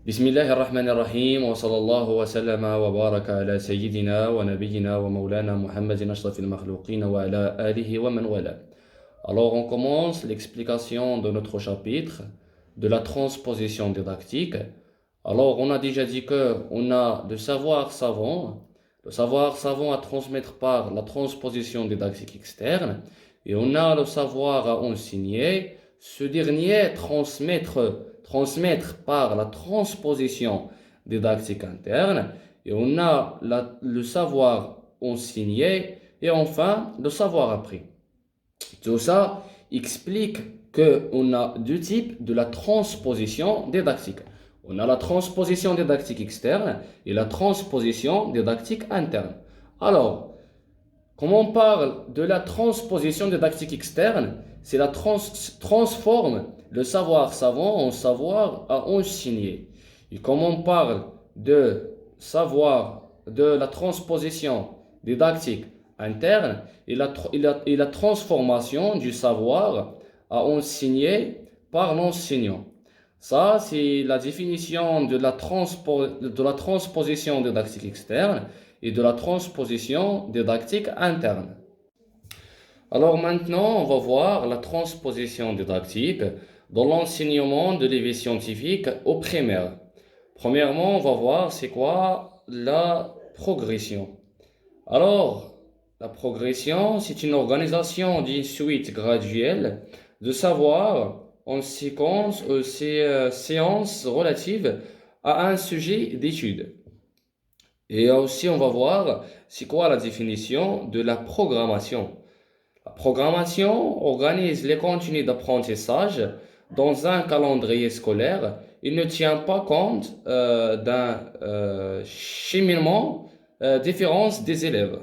بسم الله الرحمن الرحيم وصلى الله وسلم وبارك على سيدنا ونبينا ومولانا محمد أشرف المخلوقين وعلى آله ومن والاه. Alors on commence l'explication de notre chapitre de la transposition didactique. Alors on a déjà dit que on a le savoir savant à transmettre par la transposition didactique externe, et on a le savoir à enseigner, ce dernier transmettre par la transposition didactique interne, et on a le savoir enseigné et enfin le savoir appris. Tout ça explique qu'on a deux types de la transposition didactique. On a la transposition didactique externe et la transposition didactique interne. Alors, quand on parle de la transposition didactique externe, c'est la transforme le savoir savant en savoir à enseigner. Et quand on parle de la transposition didactique interne et la transformation du savoir à enseigner par l'enseignant. Ça, c'est la définition de la transposition didactique externe et de la transposition didactique interne. Alors maintenant, on va voir la transposition didactique dans l'enseignement de l'éveil scientifique au primaire. Premièrement, on va voir c'est quoi la progression. Alors, la progression, c'est une organisation d'une suite graduelle de savoir en séquence séances relatives à un sujet d'étude. Et aussi, on va voir c'est quoi la définition de la programmation. La programmation organise les contenus d'apprentissage dans un calendrier scolaire. Il ne tient pas compte d'un cheminement différent des élèves.